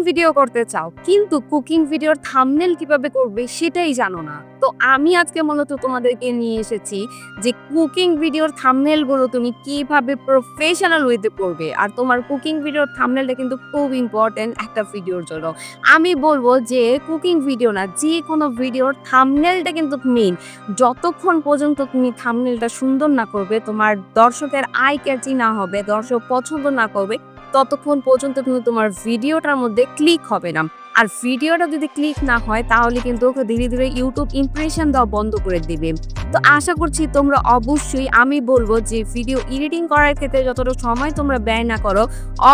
Video করতে চাও কিন্তু কুকিং ভিডিওর থাম্বনেল কিভাবে করবে সেটাই জানো না। তো আমি আজকে মূলত তোমাদেরকে নিয়ে এসেছি যে কুকিং ভিডিওর থাম্বনেল গুলো তুমি কিভাবে প্রফেশনাল ওয়েতে করবে। আর তোমার কুকিং ভিডিওর থাম্বনেলটা কিন্তু খুব ইম্পর্টেন্ট একটা ভিডিওর জন্য। আমি বলবো যে কুকিং ভিডিও না, যে কোনো ভিডিওর থাম্বনেলটা কিন্তু মেইন। যতক্ষণ পর্যন্ত তুমি থাম্বনেলটা সুন্দর না করবে, তোমার দর্শকের আই ক্যাচি না হবে, দর্শক পছন্দ না করবে, ততক্ষণ পর্যন্ত কিন্তু তোমার ভিডিওটার মধ্যে ক্লিক হবে না। আর ভিডিওটা যদি ক্লিক না হয় তাহলে কিন্তু ধীরে ধীরে ইউটিউব ইমপ্রেশন দেওয়া বন্ধ করে দিবে। তো আশা করছি তোমরা অবশ্যই, আমি বলবো যে ভিডিও এডিটিং করার ক্ষেত্রে যতটা সময় তোমরা ব্যয় না করো,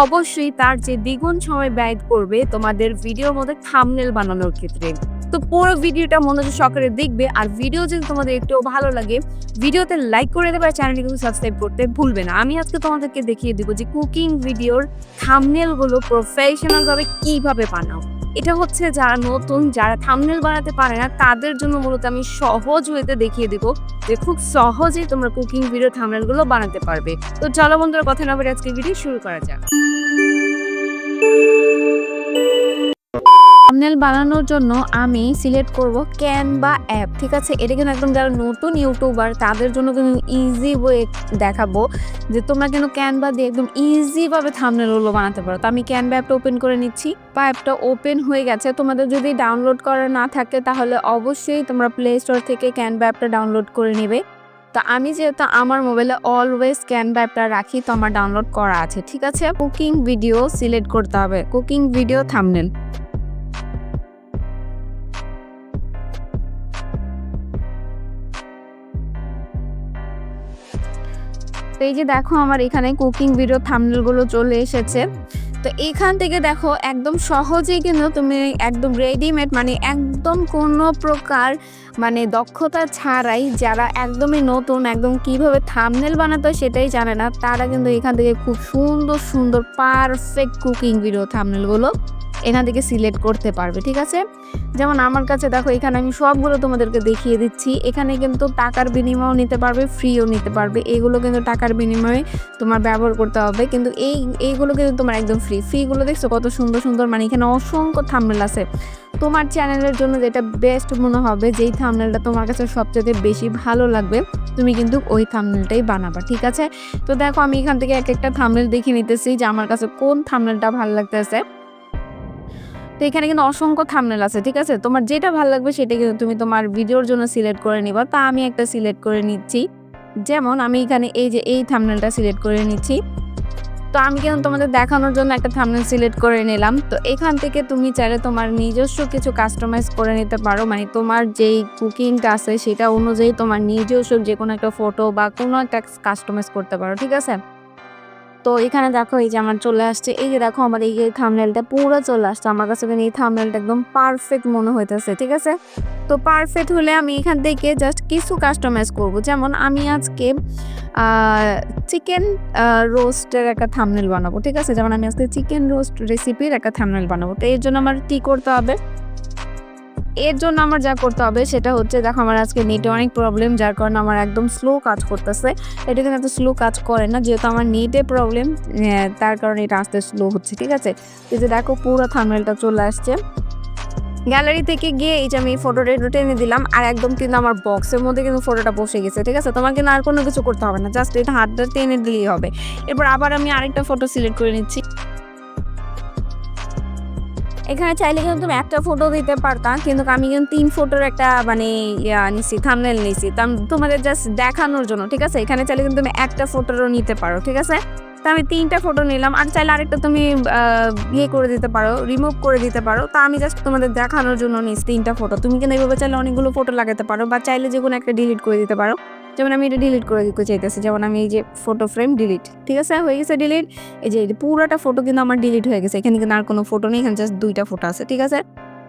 অবশ্যই তার যে দ্বিগুণ সময় ব্যয় করবে তোমাদের ভিডিওর মধ্যে থাম্বনেল বানানোর ক্ষেত্রে। তো পুরো ভিডিওটা মনোযোগ সহকারে দেখবে। আর ভিডিও যদি তোমাদের একটু ভালো লাগে, ভিডিওতে লাইক করে দেবে আর চ্যানেলটি কিন্তু সাবস্ক্রাইব করতে ভুলবে না। আমি আজকে তোমাদেরকে দেখিয়ে দিব যে কুকিং ভিডিওর থাম্বনেল গুলো প্রফেশনাল ভাবে কিভাবে বানাও। এটা হচ্ছে যারা নতুন, যারা থাম্বনেল বানাতে পারে না, তাদের জন্য মূলত আমি সহজ ওয়েতে দেখিয়ে দিব যে খুব সহজেই তোমরা কুকিং ভিডিও থাম্বনেল গুলো বানাতে পারবে। তো চলো বন্ধুরা, কথা না বলে আজকে ভিডিও শুরু করা যাক। থাম্বনেল বানানোর জন্য আমি সিলেক্ট করব ক্যানভা অ্যাপ। ঠিক আছে, এটা কিন্তু একদম যারা নতুন ইউটিউবার তাদের জন্য কিন্তু ইজি ওয়ে দেখাবো যে তোমরা কিন্তু ক্যানভা দিয়ে একদম ইজিভাবে থাম্বনেলগুলো বানাতে পারো। তো আমি ক্যানভা অ্যাপটা ওপেন করে নিচ্ছি। বা অ্যাপটা ওপেন হয়ে গেছে। তোমাদের যদি ডাউনলোড করা না থাকে তাহলে অবশ্যই তোমরা প্লে স্টোর থেকে ক্যানভা অ্যাপটা ডাউনলোড করে নেবে। তো আমি যেহেতু আমার মোবাইলে অলওয়েজ ক্যানভা অ্যাপটা রাখি, তো আমার ডাউনলোড করা আছে। ঠিক আছে, কুকিং ভিডিও সিলেক্ট করতে হবে, কুকিং ভিডিও থাম্বনেল। তো এই যে দেখো আমার এখানে কুকিং ভিডিও থাম্বনেল গুলো চলে এসেছে। তো এখান থেকে দেখো একদম সহজেই কিন্তু তুমি একদম রেডিমেড, মানে একদম কোনো প্রকার মানে দক্ষতা ছাড়াই, যারা একদমই নতুন, একদম কিভাবে থাম্বনেল বানাতে হয় সেটাই জানে না, তারা কিন্তু এখান থেকে খুব সুন্দর সুন্দর পারফেক্ট কুকিং ভিডিও থাম্বনেলগুলো এখান থেকে সিলেক্ট করতে পারবে। ঠিক আছে, যেমন আমার কাছে দেখো এখানে আমি সবগুলো তোমাদেরকে দেখিয়ে দিচ্ছি। এখানে কিন্তু টাকার বিনিময়েও নিতে পারবে, ফ্রিও নিতে পারবে। এইগুলো কিন্তু টাকার বিনিময়ে তোমার ব্যবহার করতে হবে, কিন্তু এইগুলো কিন্তু তোমার একদম ফ্রিগুলো দেখছো কত সুন্দর সুন্দর, মানে এখানে অসংখ্য থাম্বনেল আছে। তোমার চ্যানেলের জন্য যেটা বেস্ট মনে হবে, যেই থাম্বনেলটা তোমার কাছে সবচেয়ে বেশি ভালো লাগবে, তুমি কিন্তু ওই থাম্বনেলটাই বানাবা। ঠিক আছে, তো দেখো আমি এখান থেকে এক একটা থাম্বনেল দেখে নিতেছি যে আমার কাছে কোন থাম্বনেলটা ভালো লাগতেছে। তো এখানে কিন্তু অসংখ্য থাম্বনেল আছে। ঠিক আছে, তোমার যেটা ভালো লাগবে সেটা কিন্তু তুমি তোমার ভিডিওর জন্য সিলেক্ট করে নিবা। তা আমি একটা সিলেক্ট করে নিচ্ছি, যেমন আমি এখানে এই যে এই থাম্বনেলটা সিলেক্ট করে নিচ্ছি। তো আমি কিন্তু তোমাদের দেখানোর জন্য একটা থাম্বনেল সিলেক্ট করে নিলাম। তো এখান থেকে তুমি চাইলে তোমার নিজস্ব কিছু কাস্টমাইজ করে নিতে পারো, মানে তোমার যেই কুকিংটা আছে সেটা অনুযায়ী তোমার নিজস্ব যে কোনো একটা ফটো বা কোনো একটা কাস্টমাইজ করতে পারো। ঠিক আছে, তো এখানে দেখো এই যে আমার চলে আসছে, এই যে দেখো আমার এই থাম্বনেলটা পুরো চলে আসছে আমার কাছে, কিন্তু এই থাম্বনেলটা একদম পারফেক্ট মনে হইতেছে। ঠিক আছে, তো পারফেক্ট হলে আমি এখান থেকে জাস্ট কিছু কাস্টমাইজ করব। যেমন আমি আজকে চিকেন রোস্টের একটা থাম্বনেল বানাবো। ঠিক আছে, যেমন আমি আজকে চিকেন রোস্ট রেসিপির একটা থাম্বনেল বানাবো। তো এর জন্য আমার কি করতে হবে, এর জন্য আমার যা করতে হবে সেটা হচ্ছে, দেখো আমার আজকে নেটে অনেক প্রবলেম, যার কারণে আমার একদম স্লো কাজ করতেছে। এটা কিন্তু এত স্লো কাজ করে না, যেহেতু আমার নেটে প্রবলেম, তার কারণে এটা আস্তে স্লো হচ্ছে। ঠিক আছে, এই যে দেখো পুরো থাম্বনেলটা চলে আসছে। গ্যালারি থেকে গিয়ে এই যে আমি ফটোটা টেনে দিলাম, আর একদম কিন্তু আমার বক্সের মধ্যে কিন্তু ফটোটা বসে গেছে। ঠিক আছে, তোমার কিন্তু আর কোনো কিছু করতে হবে না, জাস্ট এটা হাতটা টেনে দিলেই হবে। এরপর আবার আমি আরেকটা ফটো সিলেক্ট করে নিচ্ছি। এখানে চাইলে কিন্তু তুমি একটা ফটো দিতে পারতাম, কিন্তু আমি কিন্তু 3 ফটোর একটা মানে নিছি, থাম্বনেল নিছি তোমাদের জাস্ট দেখানোর জন্য। ঠিক আছে, এখানে চাইলে কিন্তু তুমি একটা ফটোরও নিতে পারো। ঠিক আছে, তো আমি 3টা ফটো নিলাম, আর চাইলে আরেকটা তুমি ইয়ে করে দিতে পারো, রিমুভ করে দিতে পারো। তো আমি জাস্ট তোমাদের দেখানোর জন্য নিচ্ছি 3টা ফটো। তুমি কিন্তু এইভাবে চাইলে অনেকগুলো ফটো লাগাতে পারো, বা চাইলে যে কোনো একটা ডিলিট করে দিতে পারো। যেমন আমি এটা ডিলিট করে দিতে চাইতেছি, যেমন আমি এই যে ফটো ফ্রেম ডিলিট। ঠিক আছে, হয়ে গেছে ডিলিট। এই যে পুরোটা ফটো কিন্তু আমার ডিলিট হয়ে গেছে, এখানে কিন্তু আর কোনো ফটো নেই, এখানে জাস্ট 2টা ফটো আছে। ঠিক আছে,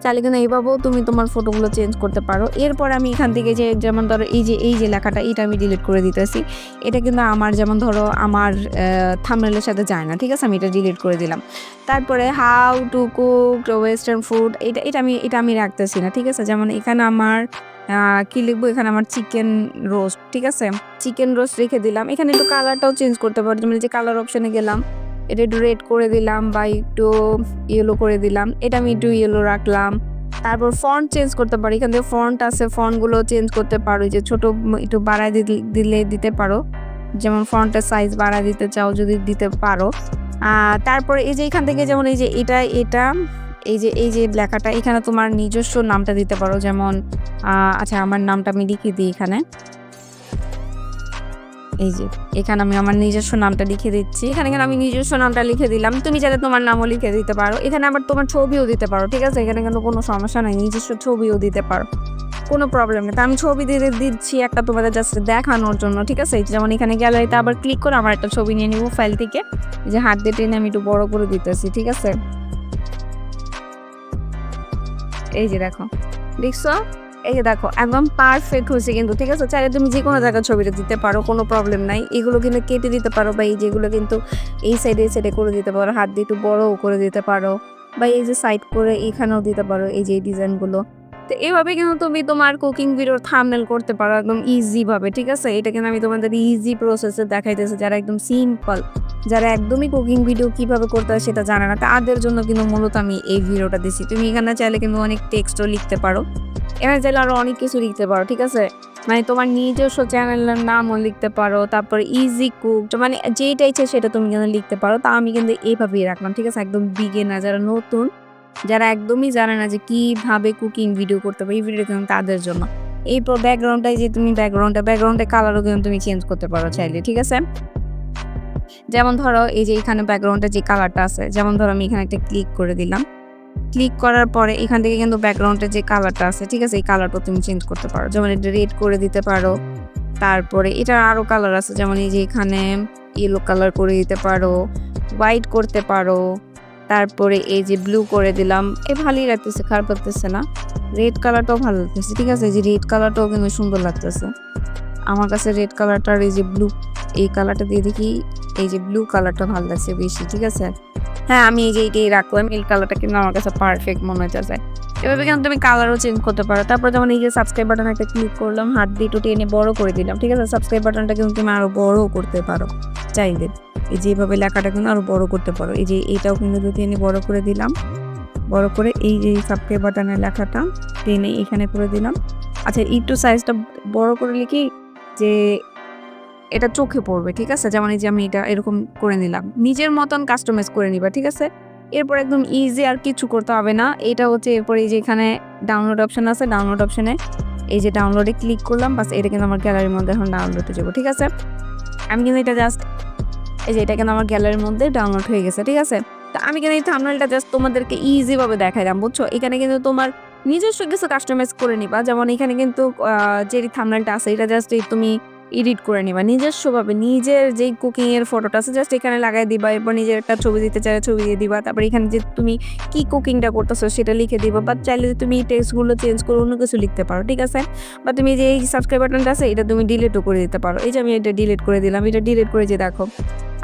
চাইলে কিন্তু এইভাবেও তুমি তোমার ফটোগুলো চেঞ্জ করতে পারো। এরপর আমি এখান থেকে যে যেমন ধরো এই যে লেখাটা, এটা আমি ডিলিট করে দিতেছি। এটা কিন্তু আমার যেমন ধরো আমার থাম্বনেলের সাথে যায় না। ঠিক আছে, আমি এটা ডিলিট করে দিলাম। তারপরে how to cook western food, এটা আমি রাখতেছি না। ঠিক আছে, যেমন এখানে আমার কি লিখবো, এখানে আমার চিকেন রোস্ট। ঠিক আছে, চিকেন রোস্ট রেখে দিলাম। এখানে একটু কালারটাও চেঞ্জ করতে পারো, যেমন যে কালার অপশানে গেলাম, এটা একটু রেড করে দিলাম বা একটু ইয়েলো করে দিলাম, এটা আমি একটু ইয়েলো রাখলাম। তারপর ফন্ট চেঞ্জ করতে পারি, এখান থেকে ফন্ট আছে, ফন্টগুলো চেঞ্জ করতে পারো, যে ছোট একটু বাড়ায় দিলে দিতে পারো, যেমন ফন্টের সাইজ বাড়ায় দিতে চাও যদি দিতে পারো। তারপরে এই যে এখান থেকে যেমন এই যে এটা এই যে লেখাটা এখানে তোমার নিজস্ব নামটা দিতে পারো, যেমন আচ্ছা আমার নামটা আমি লিখে দিই এখানে, এই যে এখানে আমি আমার নিজস্ব নামটা লিখে দিচ্ছি, এখানে আমি নিজস্ব নামটা লিখে দিলাম, তুমি চাইলে তোমার নামও লিখে দিতে পারো, এখানে আবার তোমার ছবিও দিতে পারো, ঠিক আছে, এখানে কিন্তু কোনো সমস্যা নাই, নিজস্ব ছবিও দিতে পারো, কোনো প্রবলেম নেই। তো আমি ছবি দিয়ে দিচ্ছি একটা তোমাদের জাস্ট দেখানোর জন্য, ঠিক আছে। যেমন এখানে গ্যালারিতে আবার ক্লিক করে আমার একটা ছবি নিয়ে নিব ফাইল থেকে, যে হাত দিয়ে টেনে আমি একটু বড় করে দিতেছি, ঠিক আছে, এই যে দেখছো, এই যে দেখো একদম পারফেক্ট হয়েছে কিন্তু, ঠিক আছে। চাইলে তুমি যে কোনো জায়গায় ছবিটা দিতে পারো, কোনো প্রবলেম নাই। এগুলো কিন্তু কেটে দিতে পারো, বা এই যেগুলো কিন্তু এই সাইডে করে দিতে পারো, হাত দিয়ে একটু বড়ও করে দিতে পারো, বা এই যে সাইড করে এখানেও দিতে পারো, এই যে ডিজাইনগুলো। তো এইভাবে কিন্তু তুমি তোমার কুকিং ভিডিওর থাম্বনেল করতে পারো একদম ইজি ভাবে, ঠিক আছে। এটা কিন্তু আমি তোমাদের ইজি প্রসেসে দেখাইতেছি, যারা একদম সিম্পল, যারা একদমই কুকিং ভিডিও কিভাবে করতে হয় সেটা জানে না, তাদের জন্য কিন্তু মূলত আমি এই ভিডিওটা দিছি। তুমি এখানে চাইলে কিন্তু অনেক টেক্সটও লিখতে পারো, এখানে চাইলে আরো অনেক কিছু লিখতে পারো, ঠিক আছে। মানে তোমার নিজস্ব চ্যানেলের নামও লিখতে পারো, তারপর ইজি কুক, মানে যেটা ইচ্ছে সেটা তুমি কিন্তু লিখতে পারো। তা আমি কিন্তু এইভাবেই রাখলাম, ঠিক আছে, একদম বিগিনার যারা নতুন, যারা একদমই জানে না যে কিভাবে কুকিং ভিডিও করতে হবে, এই ভিডিও কিন্তু তাদের জন্য। এই ব্যাকগ্রাউন্ডটাই যে তুমি ব্যাকগ্রাউন্ডের কালারও কিন্তু তুমি চেঞ্জ করতে পারো চাইলে, ঠিক আছে। যেমন ধরো এই যে এখানে ব্যাকগ্রাউন্ডে যে কালারটা আছে, যেমন ধরো আমি এখানে একটা ক্লিক করে দিলাম, ক্লিক করার পরে এখান থেকে কিন্তু ব্যাকগ্রাউন্ডে যে কালারটা আছে, ঠিক আছে, এই কালারটা তুমি চেঞ্জ করতে পারো, যেমন এটা রেড করে দিতে পারো। তারপরে এটা আরো কালার আছে, যেমন এই যে এখানে ইয়েলো কালার করে দিতে পারো, হোয়াইট করতে পারো, তারপরে এই যে ব্লু করে দিলাম, ভালোই লাগতেছে, খারাপ লাগতেছে না। রেড কালারটাও ভালো লাগতেছে, ঠিক আছে, এই যে রেড কালারটাও কিন্তু সুন্দর লাগতেছে আমার কাছে। রেড কালারটার এই যে ব্লু, এই কালারটা দিয়ে দেখি, এই যে ব্লু কালারটা ভালো লাগছে বেশি, ঠিক আছে। হ্যাঁ, আমি এই যে এইটাই রাখলাম, এই কালারটা কিন্তু আমার কাছে পারফেক্ট মনে হচ্ছে। এভাবে কিন্তু তুমি কালারও চেঞ্জ করতে পারো। তারপর যেমন এই যে সাবস্ক্রাইব বাটন একটা ক্লিক করলাম, হাত দিয়ে একটু টেনে বড় করে দিলাম, ঠিক আছে। সাবস্ক্রাইব বাটনটা কিন্তু তুমি আরো বড় করতে পারো চাইলে, এই যে এইভাবে লেখাটা কিন্তু আরো বড় করতে পারো, এই যে এটাও কিন্তু টেনে বড় করে দিলাম, বড় করে এই যে সাবস্ক্রাইব বাটনের লেখাটা টেনে এখানে করে দিলাম। আচ্ছা, একটু সাইজটা বড় করে লিখি যে এটা চোখে পড়বে, ঠিক আছে। যেমন এই যে আমি এটা এরকম করে নিলাম, নিজের মতন কাস্টমাইজ করে নিবা, ঠিক আছে। এরপর একদম ইজি, আর কিছু করতে হবে না। এটা হচ্ছে এরপর এই যে এখানে ডাউনলোড অপশন আছে, ডাউনলোড অপশনে এই যে ডাউনলোডে ক্লিক করলাম, বাস এটা কিন্তু আমার গ্যালারির মধ্যে এখন ডাউনলোড হয়ে যাবো, ঠিক আছে। আমি কিন্তু এটা জাস্ট এই যে এটা কিন্তু আমার গ্যালারির মধ্যে ডাউনলোড হয়ে গেছে, ঠিক আছে। তো আমি কিন্তু এই থাম্বনেলটা জাস্ট তোমাদেরকে ইজি ভাবে দেখাইলাম, বুঝছো। এখানে কিন্তু তোমার নিজস্ব কিছু কাস্টমাইজ করে নিবা, যেমন এখানে কিন্তু যে থাম্বনেলটা আছে এটা জাস্ট তুমি এডিট করে নিবা নিজস্বভাবে, নিজের যেই কুকিং এর ফটোটা আছে জাস্ট এখানে লাগাই দিবা, এরপর নিজের একটা ছবি দিতে চাইলে ছবি দিয়ে দিবা, তারপর এখানে যে তুমি কি কুকিংটা করতেছো সেটা লিখে দিবা, বা চাইলে তুমি টেক্সটগুলো চেঞ্জ করে অন্য কিছু লিখতে পারো, ঠিক আছে। বা তুমি যে এই সাবস্ক্রাইব বাটনটা আছে এটা তুমি ডিলিটও করে দিতে পারো, এই যে আমি এটা ডিলিট করে দিলাম, এটা ডিলিট করে যে দেখো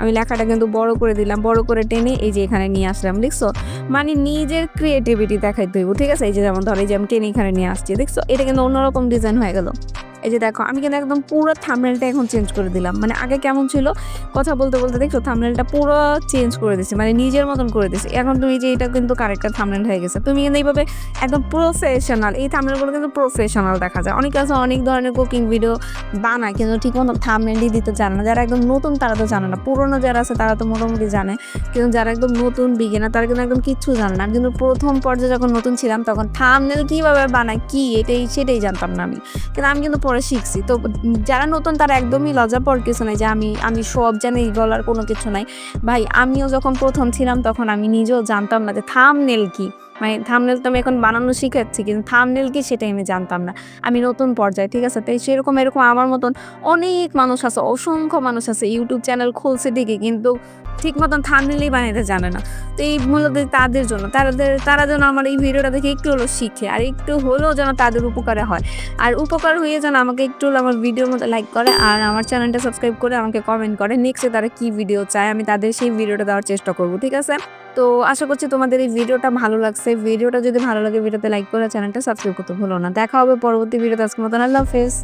আমি লেখাটা কিন্তু বড় করে দিলাম, বড় করে টেনে এই যে এখানে নিয়ে আসলাম, দেখছো, মানে নিজের ক্রিয়েটিভিটি দেখাইতে হইব, ঠিক আছে। এই যে যেমন ধরো এই যে আমি টেনে এখানে নিয়ে আসছি, দেখছো, এটা কিন্তু অন্যরকম ডিজাইন হয়ে গেল। এই যে দেখো আমি কিন্তু একদম পুরো থাম্বনেলটা এখন চেঞ্জ করে দিলাম, মানে আগে কেমন ছিল কথা বলতে বলতে দেখছো থাম্বনেলটা পুরো চেঞ্জ করে দিছি, মানে নিজের মতন করে দিছি। এখন তুমি যে এটা কিন্তু কারেক্ট থাম্বনেল হয়ে গেছে, তুমি কিন্তু এইভাবে একদম প্রফেশনাল, এই থাম্বনেলগুলো কিন্তু প্রফেশনাল দেখা যায়। অনেক আছে অনেক ধরনের কুকিং ভিডিও বানায় কিন্তু ঠিক মতো থাম্বনেলই দিতে জানে না, যারা একদম নতুন তারা তো জানে না, পুরোনো যারা আছে তারা তো মোটামুটি জানে, কিন্তু যারা একদম নতুন বিগিনার তারা কিন্তু একদম কিচ্ছু জানে না। কিন্তু প্রথম পর্যায়ে যখন নতুন ছিলাম তখন থাম্বনেল কিভাবে বানায় কি সেটাই জানতাম না আমি, কিন্তু আমি কিন্তু পরে শিখছি। তো যারা নতুন তারা একদমই লজ্জা পাওয়ার কিছু নাই যে আমি সব জানি, বলার কোনো কিছু নাই ভাই। আমিও যখন প্রথম ছিলাম তখন আমি নিজেও জানতাম না যে থাম্বনেল কি, মানে থাম্বনেল তো আমি এখন বানানো শিখাচ্ছি, কিন্তু থাম্বনেল কি সেটাই আমি জানতাম না, আমি নতুন পর্যায়ে, ঠিক আছে। তাই সেরকম এরকম আমার মতন অনেক মানুষ আছে, অসংখ্য মানুষ আছে ইউটিউব চ্যানেল খুলছে ঠিকই কিন্তু ঠিক মতন থাম্বনেলই বানাইতে জানে না। তো এই মূলত তাদের জন্য, তারা যেন আমার এই ভিডিওটা দেখে একটু হলেও শিখে, আর একটু হলেও যেন তাদের উপকারে হয়, আর উপকার হয়ে যেন আমাকে একটু আমার ভিডিওর মধ্যে লাইক করে আর আমার চ্যানেলটা সাবস্ক্রাইব করে আমাকে কমেন্ট করে নেক্সটে তারা কি ভিডিও চায়, আমি তাদের সেই ভিডিওটা দেওয়ার চেষ্টা করব, ঠিক আছে। তো আশা করছি তোমাদের এই ভিডিওটা ভালো লাগছে। ভিডিওটা যদি ভালো লাগে ভিডিওতে লাইক করে চ্যানেলটা সাবস্ক্রাইব করতে ভুলো না। দেখা হবে পরবর্তী ভিডিওতে, আজকের মতন আল্লাহ হাফেজ।